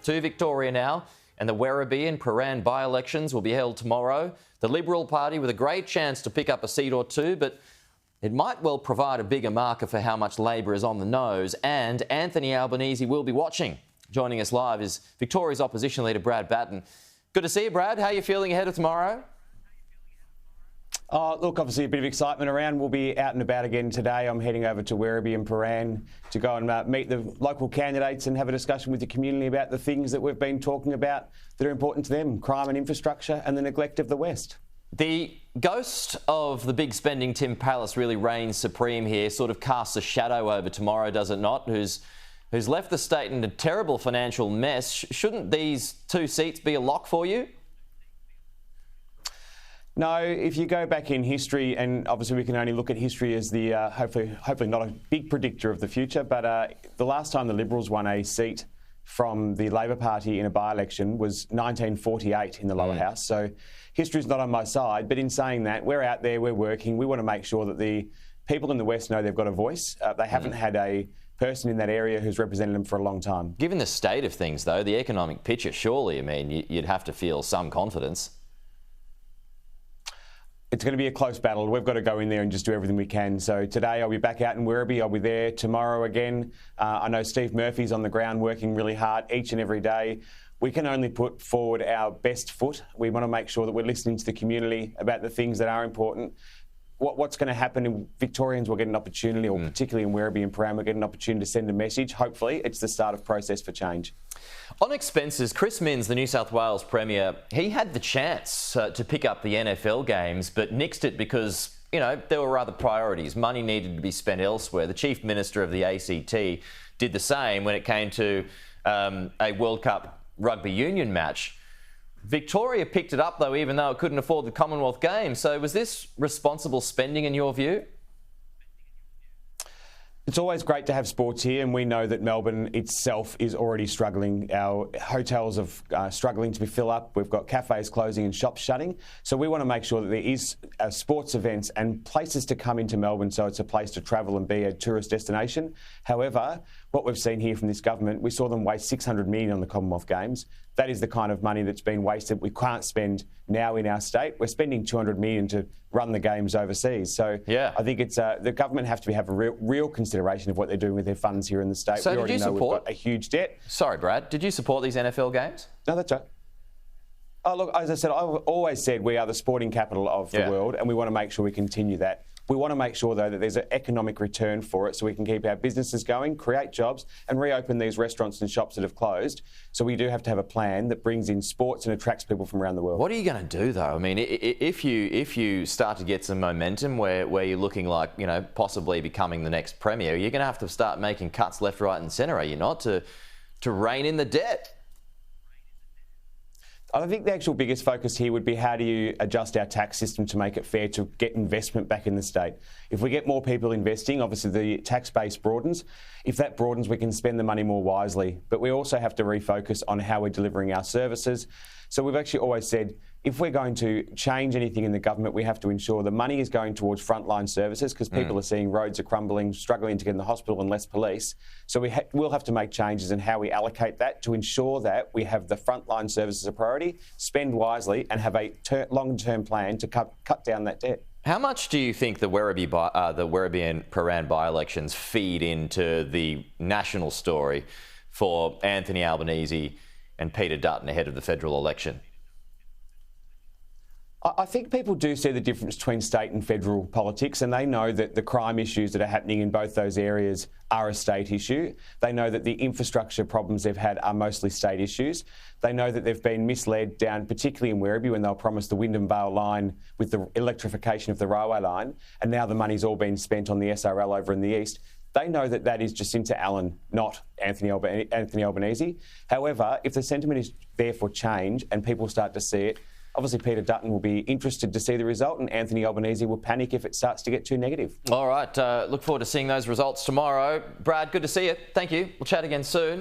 to Victoria now, and the Werribee and Prahran by-elections will be held tomorrow. The Liberal Party with a great chance to pick up a seat or two, but it might well provide a bigger marker for how much Labor is on the nose, and Anthony Albanese will be watching. Joining us live is Victoria's opposition leader, Battin. Good to see you, Brad. How are you feeling ahead of tomorrow? Look, obviously a bit of excitement around. We'll be out and about again today. I'm heading over to Werribee and Prahran to go and meet the local candidates and have a discussion with the community about the things that we've been talking about that are important to them, crime and infrastructure and the neglect of the West. The ghost of the big spending Tim Pallas really reigns supreme here, sort of casts a shadow over tomorrow, does it not, who's left the state in a terrible financial mess. Shouldn't these two seats be a lock for you? No, if you go back in history, and obviously we can only look at history as the hopefully not a big predictor of the future, but the last time the Liberals won a seat from the Labor Party in a by-election was 1948 in the lower house. So history's not on my side, but in saying that, we're out there, we're working, we want to make sure that the people in the West know they've got a voice. They haven't had a person in that area who's represented them for a long time. Given the state of things, though, the economic picture, surely, I mean, you'd have to feel some confidence. It's going to be a close battle. We've got to go in there and just do everything we can. So today I'll be back out in Werribee. I'll be there tomorrow again. I know Steve Murphy's on the ground working really hard each and every day. We can only put forward our best foot. We want to make sure that we're listening to the community about the things that are important. What's going to happen in Victorians will get an opportunity, or particularly in Werribee and Prahran, we'll get an opportunity to send a message. Hopefully, it's the start of process for change. On expenses, Chris Minns, the New South Wales Premier, he had the chance to pick up the NFL games, but nixed it because, you know, there were other priorities. Money needed to be spent elsewhere. The Chief Minister of the ACT did the same when it came to a World Cup rugby union match. Victoria picked it up, though, even though it couldn't afford the Commonwealth Games. So was this responsible spending in your view? It's always great to have sports here, and we know that Melbourne itself is already struggling. Our hotels are struggling to fill up. We've got cafes closing and shops shutting. So we want to make sure that there is sports events and places to come into Melbourne so it's a place to travel and be a tourist destination. However, what we've seen here from this government, we saw them waste $600 million on the Commonwealth Games. That is the kind of money that's been wasted. We can't spend now in our state. We're spending $200 million to run the games overseas. So yeah, I think it's the government have to have a real consideration of what they're doing with their funds here in the state. So we already know we've got a huge debt. Sorry, Brad, did you support these NFL games? No, that's right. Oh, look, as I said, I've always said we are the sporting capital of the world, and we want to make sure we continue that. We want to make sure, though, that there's an economic return for it so we can keep our businesses going, create jobs and reopen these restaurants and shops that have closed. So we do have to have a plan that brings in sports and attracts people from around the world. What are you going to do, though? I mean, if you start to get some momentum where you're looking like, you know, possibly becoming the next Premier, you're going to have to start making cuts left, right and centre, are you not, to rein in the debt? I think the actual biggest focus here would be how do you adjust our tax system to make it fair to get investment back in the state. If we get more people investing, obviously the tax base broadens. If that broadens, we can spend the money more wisely. But we also have to refocus on how we're delivering our services. So we've actually always said, if we're going to change anything in the government, we have to ensure the money is going towards frontline services because people are seeing roads are crumbling, struggling to get in the hospital and less police. So we'll have to make changes in how we allocate that to ensure that we have the frontline services a priority, spend wisely and have a long-term plan to cut down that debt. How much do you think the Werribee and Prahran by-elections feed into the national story for Anthony Albanese and Peter Dutton ahead of the federal election? I think people do see the difference between state and federal politics, and they know that the crime issues that are happening in both those areas are a state issue. They know that the infrastructure problems they've had are mostly state issues. They know that they've been misled down, particularly in Werribee, when they were promised the Wyndham Vale line with the electrification of the railway line, and now the money's all been spent on the SRL over in the east. They know that that is Jacinta Allen, not Anthony Albanese. However, if the sentiment is there for change and people start to see it, obviously Peter Dutton will be interested to see the result and Anthony Albanese will panic if it starts to get too negative. All right, look forward to seeing those results tomorrow. Brad, good to see you. Thank you. We'll chat again soon.